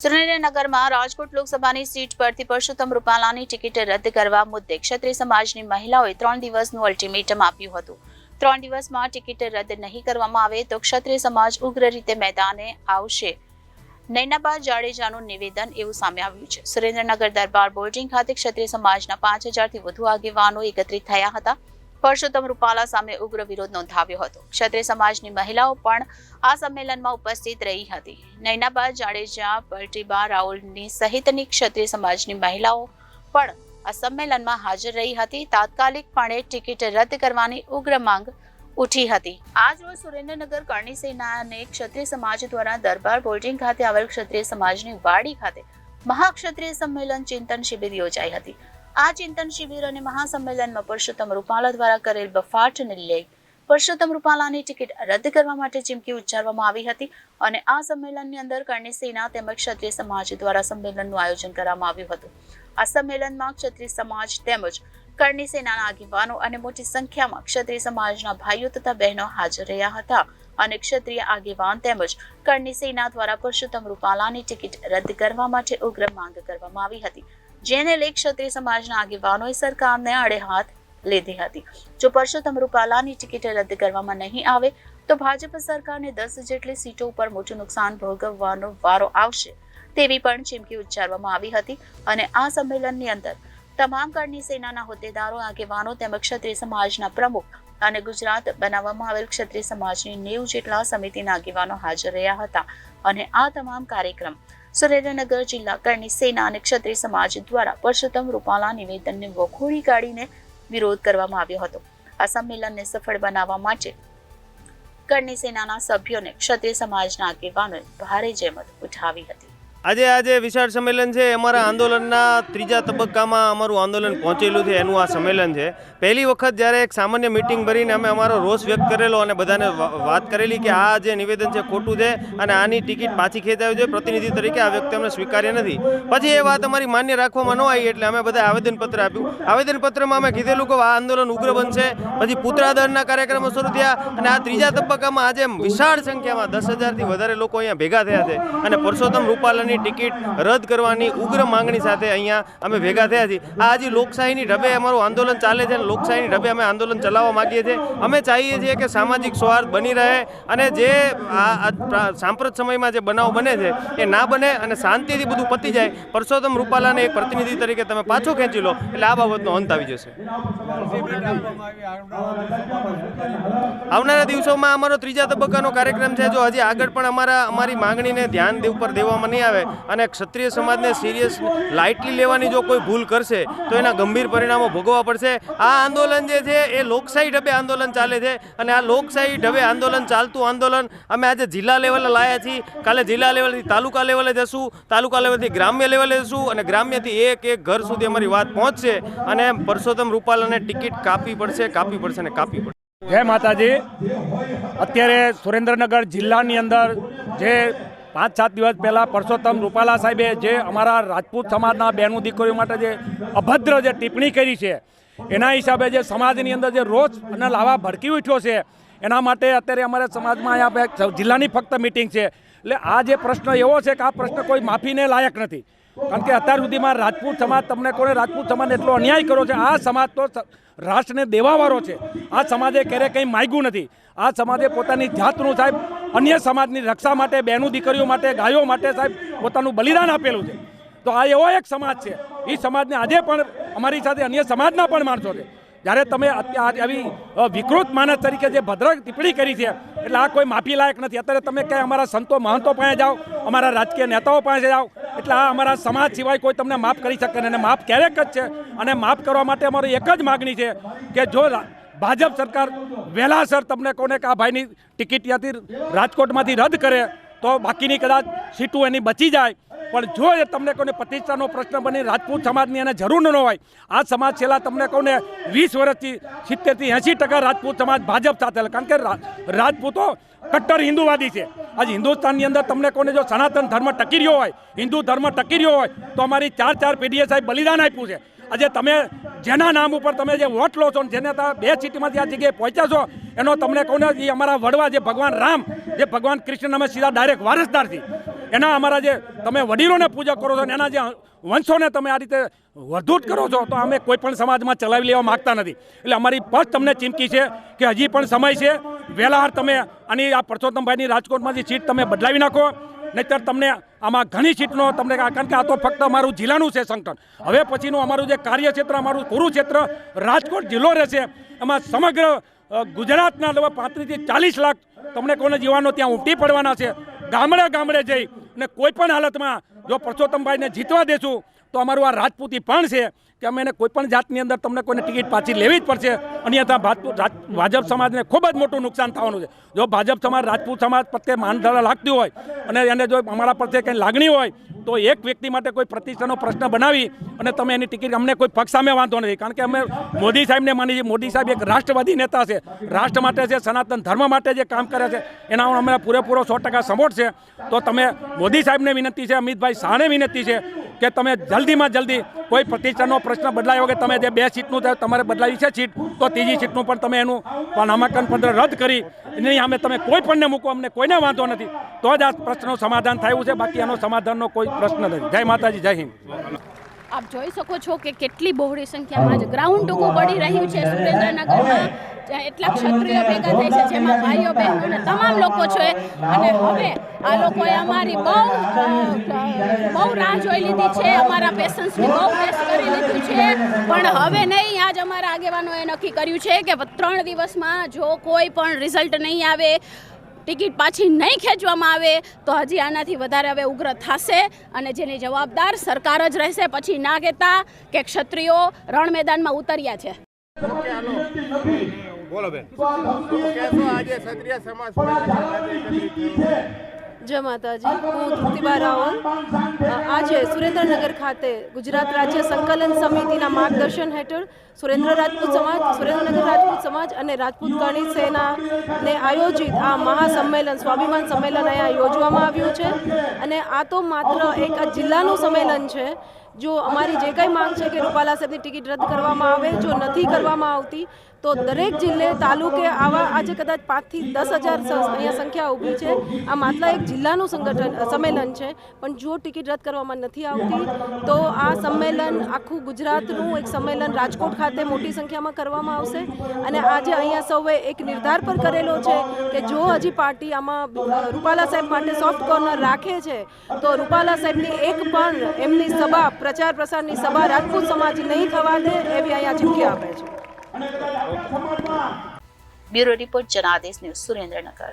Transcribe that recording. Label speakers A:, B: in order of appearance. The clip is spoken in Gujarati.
A: સુરેન્દ્રનગરમાં રાજકોટ લોકસભાની સીટ પરથી પરસોત્તમ રૂપાલાની ટિકિટ રદ કરવા મુદ્દે ક્ષત્રિય સમાજની મહિલાઓએ 3 દિવસનું અલ્ટિમેટમ આપ્યું હતું। 3 દિવસમાં ટિકિટ રદ નહીં કરવામાં આવે તો ક્ષત્રિય સમાજ ઉગ્ર રીતે મેદાને આવશે। નૈનાબા જાડેજાનું નિવેદન એવું સામે આવ્યું છે। સુરેન્દ્રનગર દરબાર બોર્ડિંગ ખાતે ક્ષત્રિય સમાજના 5000થી વધુ આગેવાનો એકત્રિત થયા હતા। પરસોત્તમ રૂપાલા સામે ઉગ્ર વિરોધ નોંધાવ્યો હતો। ક્ષત્રિય સમાજની મહિલાઓ પણ આ સંમેલનમાં ઉપસ્થિત રહી હતી। નૈનાબા જાડેજા, પ્રતિભા રાઉલની સહિતની ક્ષત્રિય સમાજની મહિલાઓ પણ આ સંમેલનમાં હાજર રહી હતી। તાત્કાલિકપણે ટિકિટ રદ કરવાની ઉગ્ર માંગ ઉઠી હતી। આજ રોજ સુરેન્દ્રનગર કરણી સેનાને ક્ષત્રિય સમાજ દ્વારા દરબાર બોર્ડિંગ ખાતે આવેલ ક્ષત્રિય સમાજની વાડી ખાતે મહાક્ષત્રિય સંમેલન ચિંતન શિબિર યોજાઈ હતી। આ ચિંતન શિબિર અને મહાસંમેલનમાં પરસોત્તમ રૂપાલા દ્વારા કરેલ બફાટને લઈ પરસોત્તમ રૂપાલાની ટિકિટ રદ કરવા માટે ચીમકી ઉચ્ચારવામાં આવી હતી અને આ સંમેલનની અંદર કરણી સેના તેમજ ક્ષત્રિય સમાજ દ્વારા સંમેલનનું આયોજન કરવામાં આવ્યું હતું। આ સંમેલનમાં ક્ષત્રિય સમાજ તેમજ કરણી સેનાના આગેવાનો અને મોટી સંખ્યામાં ક્ષત્રિય સમાજના ભાઈઓ તથા બહેનો હાજર રહ્યા હતા અને ક્ષત્રિય આગેવાન તેમજ કરણી સેના દ્વારા પરસોત્તમ રૂપાલાની ટિકિટ રદ કરવા માટે ઉગ્ર માંગ કરવામાં આવી હતી, જેને લઈ ક્ષત્રિય સમાજના આગેવાનોએ સરકારને આડે હાથ લીધી હતી। જો પરસોત્તમ રૂપાલાની ટિકિટ રદ કરવામાં નહીં આવે તો ભાજપ સરકારને 10 જેટલી સીટો ઉપર મોટું નુકસાન ભોગવવાનો વારો આવશે તેવી પણ ચીમકી ઉચ્ચારવામાં આવી હતી અને આ સંમેલનની અંદર તમામ કરણી સેનાના હોદ્દેદારો, આગેવાનો તેમજ ક્ષત્રિય સમાજના પ્રમુખ અને ગુજરાત બનાવવામાં આવેલ ક્ષત્રિય સમાજની 90 જેટલા સમિતિના આગેવાનો હાજર રહ્યા હતા અને આ તમામ કાર્યક્રમ સુરેન્દ્રનગર જિલ્લા કરણી સેના અને ક્ષત્રિય સમાજ દ્વારા પરસોત્તમ રૂપાલા નિવેદનને વખોડી કાઢીને વિરોધ કરવામાં આવ્યો હતો। આ સંમેલનને સફળ બનાવવા માટે કરણી સેનાના સભ્યોને ક્ષત્રિય સમાજના આગેવાનોએ ભારે જહેમત ઉઠાવી હતી।
B: આજે વિશાળ સંમેલન છે। અમારા આંદોલનના ત્રીજા તબક્કામાં અમારું આંદોલન પહોંચેલું છે, એનું આ સંમેલન છે। પહેલી વખત જ્યારે એક સામાન્ય મિટિંગ ભરીને અમે અમારો રોષ વ્યક્ત કરેલો અને બધાને વાત કરેલી કે આ જે નિવેદન છે ખોટું છે અને આની ટિકિટ પાછી ખેંચાવી જોઈએ, પ્રતિનિધિ તરીકે આ વ્યક્તિ અમને સ્વીકાર્ય નથી। પછી એ વાત અમારી માન્ય રાખવામાં ન આવી એટલે અમે બધા આવેદનપત્ર આપ્યું। આવેદનપત્રમાં અમે કીધેલું કે આ આંદોલન ઉગ્ર બનશે। પછી પુત્રાદનના કાર્યક્રમો શરૂ થયા અને આ ત્રીજા તબક્કામાં આજે વિશાળ સંખ્યામાં 10,000થી વધારે લોકો અહીંયા ભેગા થયા છે અને પરસોત્તમ રૂપાલાની ટિકિટ રદ કરવાની ઉગ્ર માંગણી સાથે અહીંયા અમે ભેગા થયા છીએ। આ હજી લોકશાહીની ઢબે અમારું આંદોલન ચાલે છે અને લોકશાહીની ઢબે અમે આંદોલન ચલાવવા માંગીએ છીએ। અમે ચાહીએ છીએ કે સામાજિક સૌહાર્દ બની રહે અને જે આ સાંપ્રત સમયમાં જે બનાવ બને છે એ ના બને અને શાંતિથી બધું પતી જાય। પરસોત્તમ રૂપાલાને એક પ્રતિનિધિ તરીકે તમે પાછો ખેંચી લો એટલે આ બાબતનો અંત આવી જશે। આવનારા દિવસોમાં અમારો ત્રીજા તબક્કાનો કાર્યક્રમ છે। જો હજી આગળ પણ અમારી માંગણીને ધ્યાન ઉપર દેવામાં નહીં આવે અને ક્ષત્રિય સમાજને સિરિયસ લાઇટલી લેવાની જો કોઈ ભૂલ કરશે તો એના ગંભીર પરિણામો ભોગવવા પડશે। આ આંદોલન જે છે એ લોકશાહી ઢબે આંદોલન ચાલે છે અને આ લોકશાહી ઢબે આંદોલન ચાલતું આંદોલન અમે આજે જિલ્લા લેવલે લાયા છીએ। કાલે જિલ્લા લેવલથી તાલુકા લેવલે જશું, તાલુકા લેવલથી ગ્રામ્ય લેવલે જશું અને ગ્રામ્યથી એક ઘર સુધી અમારી વાત પહોંચશે અને પરસોત્તમ રૂપાલાને ટિકિટ કાપવી પડશે અને કાપવી પડશે।
C: જય માતાજી। અત્યારે સુરેન્દ્રનગર જિલ્લાની અંદર જે 5-7 દિવસ પહેલાં પરસોત્તમ રૂપાલા સાહેબે જે અમારા રાજપૂત સમાજના બહેનો દીકરીઓ માટે જે અભદ્ર જે ટિપ્પણી કરી છે એના હિસાબે જે સમાજની અંદર જે રોષ અને લાવા ભડકી ઉઠ્યો છે એના માટે અત્યારે અમારા સમાજમાં અહીંયા જિલ્લાની ફક્ત મિટિંગ છે। એટલે આ જે પ્રશ્ન એવો છે કે આ પ્રશ્ન કોઈ માફીને લાયક નથી, કારણ કે અત્યાર સુધીમાં રાજપૂત સમાજ તમને કોને રાજપૂત સમાજને એટલો અન્યાય કર્યો છે। આ સમાજ તો રાષ્ટ્રને દેવાવાળો છે। આ સમાજે ક્યારેય કંઈ માગ્યું નથી। આ સમાજે પોતાની જાતનું સાહેબ અન્ય સમાજની રક્ષા માટે, બહેનો દીકરીઓ માટે, ગાયો માટે સાહેબ પોતાનું બલિદાન આપેલું છે। તો આ એવો એક સમાજ છે, એ સમાજને આજે પણ અમારી સાથે અન્ય સમાજના પણ માણસો છે। જ્યારે તમે આવી વિકૃત માણસ તરીકે જે ભદ્ર ટિપ્પણી કરી છે એટલે આ કોઈ માફી લાયક નથી। અત્યારે તમે ક્યાંય અમારા સંતો મહંતો પાસે જાઓ, અમારા રાજકીય નેતાઓ પાસે જાઓ એટલે આ અમારા સમાજ સિવાય કોઈ તમને માફ કરી શકે નહીં અને માફ ક્યારેક જ છે। અને માફ કરવા માટે અમારી એક જ માગણી છે કે જો ભાજપ સરકાર વહેલાસર તમને કોને કે આ ભાઈની ટિકિટ ત્યાંથી રાજકોટમાંથી રદ કરે તો બાકીની કદાચ સીટો એની બચી જાય। પણ જો એ તમને કોને પ્રતિષ્ઠાનો પ્રશ્ન બની રાજપૂત સમાજની એને જરૂર ન હોય, આ સમાજ છેલ્લા તમને કોને 20 વર્ષથી 70થી 80% રાજપૂત સમાજ ભાજપ સાથે, કારણ કે રાજપૂતો કટ્ટર હિન્દુવાદી છે। આજ હિન્દુસ્તાનની અંદર તમને કોને જો સનાતન ધર્મ ટકી રહ્યો હોય, હિન્દુ ધર્મ ટકી રહ્યો હોય તો અમારી 4 પેઢીએ સાહેબ બલિદાન આપ્યું છે। આજે તમે જેના નામ ઉપર તમે જે વોટ લો છો, જેને તમે 2 સીટમાંથી આ જગ્યાએ પહોંચ્યા છો એનો તમને કોને અમારા વડવા જે ભગવાન રામ, જે ભગવાન કૃષ્ણ અમે સીધા ડાયરેક્ટ વારસદાર છીએ। એના અમારા જે તમે વડીલોને પૂજા કરો છો અને એના જે વંશોને તમે આ રીતે વધૂત કરો છો તો અમે કોઈ પણ સમાજમાં ચલાવી લેવા માગતા નથી. એટલે અમારી ફર્સ્ટ તમને ચીમકી છે કે હજી પણ સમય છે, વહેલા તમે આની આ પરસોત્તમભાઈની રાજકોટમાંથી સીટ તમે બદલાવી નાખો, નહીંતર તમને આમાં ઘણી સીટનો તમને કારણ કે આ તો ફક્ત અમારું જિલ્લાનું છે સંગઠન. હવે પછીનું અમારું જે કાર્યક્ષેત્ર અમારું પૂરું ક્ષેત્ર રાજકોટ જિલ્લો રહેશે. એમાં સમગ્ર ગુજરાતના લગભગ 35 થી 40 લાખ તમને કોને જીવાનો ત્યાં ઉમટી પડવાના છે. ગામડે ગામડે જઈ અને કોઈ પણ હાલતમાં જો પરસોત્તમભાઈને જીતવા દેશું તો અમારું આ રાજપૂતી પણ છે કે અમે એને કોઈ પણ જાતની અંદર તમને કોઈને ટિકિટ પાછી લેવી જ પડશે. અન્યથા ભાજપ સમાજને ખૂબ જ મોટું નુકસાન થવાનું છે. જો ભાજપ સમાજ રાજપૂત સમાજ પ્રત્યે માનધારા લાગતી હોય અને એને જો અમારા પ્રત્યે કંઈ લાગણી હોય તો એક વ્યક્તિ માટે કોઈ પ્રતિષ્ઠાનો પ્રશ્ન બનાવી અને તમે એની ટિકિટ, અમને કોઈ પક્ષ સામે વાંધો નથી, કારણ કે અમે મોદી સાહેબને માની છીએ. મોદી સાહેબ એક રાષ્ટ્રવાદી નેતા છે, રાષ્ટ્ર માટે છે, સનાતન ધર્મ માટે જે કામ કરે છે એના અમે પૂરેપૂરો 100% સપોર્ટ છે. તો તમે મોદી સાહેબને વિનંતી છે, અમિતભાઈ શાહને વિનંતી છે કે તમે જલ્દીમાં જલ્દી કોઈ પ્રતિષ્ઠાનો પ્રશ્ન બદલાયો કે તમે જે 2 સીટનું તમારે બદલાવી છે સીટ, તો 3જી સીટનું પણ તમે એનું નામાંકન પત્ર રદ કરી એની સામે તમે કોઈ પણને મૂકો, અમને કોઈને વાંધો નથી, તો જ આ પ્રશ્નનું સમાધાન થયું છે. બાકી એનો સમાધાનનો કોઈ પ્રશ્ન નથી. જય માતાજી, જય હિન્દ.
D: આપ જોઈ શકો છો કે કેટલી બહોળી સંખ્યામાં જ ગ્રાઉન્ડ ટૂંકું પડી રહ્યું છે સુરેન્દ્રનગરમાં. એટલા ક્ષત્રિયો ભેગા થાય છે, જેમાં ભાઈઓ બહેનો અને તમામ લોકો છે. અને હવે આ લોકોએ અમારી બહુ રાહ જોઈ લીધી છે, અમારા પેશન્સની બહુ ટેસ્ટ કરી લીધું છે, પણ હવે નહીં. આજ અમારા આગેવાનોએ નક્કી કર્યું છે કે 3 દિવસમાં જો કોઈ પણ રિઝલ્ટ નહીં આવે, ટિકિટ પાછી નહીં ખેંચવામાં આવે તો હજી આનાથી વધારે હવે ઉગ્ર થશે અને જેની જવાબદાર સરકાર જ રહેશે. પછી ના કહેતા કે ક્ષત્રિયો રણ મેદાનમાં ઉતર્યા છે.
E: બોલો બેન, આજે ક્ષત્રિય સમાજ
F: જય માતાજી. હું તૃપ્તિબા રાવલ આજે સુરેન્દ્રનગર ખાતે ગુજરાત રાજ્ય સંકલન સમિતિના માર્ગદર્શન હેઠળ સુરેન્દ્રનગર રાજપૂત સમાજ અને રાજપૂત ગણિત સેનાને આયોજિત આ મહાસંમેલન, સ્વાભિમાન સંમેલન અહીંયા યોજવામાં આવ્યું છે. અને આ તો માત્ર એક જિલ્લાનું સંમેલન છે. જો અમારી જે કંઈ માંગ છે કે રૂપાલા સાહેબની ટિકિટ રદ કરવામાં આવે, જો નથી કરવામાં આવતી તો દરેક જિલ્લે તાલુકે આવા આજે કદાચ 5 થી 10,000 અહીંયા સંખ્યા ઊભી છે. આ માત્ર એક જિલ્લાનું સંમેલન છે, પણ જો ટિકિટ રદ કરવામાં નથી આવતી તો આ સંમેલન આખું ગુજરાતનું એક સંમેલન રાજકોટ ખાતે મોટી સંખ્યામાં કરવામાં આવશે. અને આજે અહીંયા સૌએ એક નિર્ધાર પર કરેલો છે કે જો હજી પાર્ટી આમાં રૂપાલા સાહેબ માટે સોફ્ટ કોર્નર રાખે છે તો રૂપાલા સાહેબની એક પણ એમની સભા, પ્રચાર પ્રસારની સભા રાજપૂત સમાજ નહીં થવા દે એવી અહીંયા ચીમકી આપે છે.
A: Bureau report, Janadesh news, Surendranagar.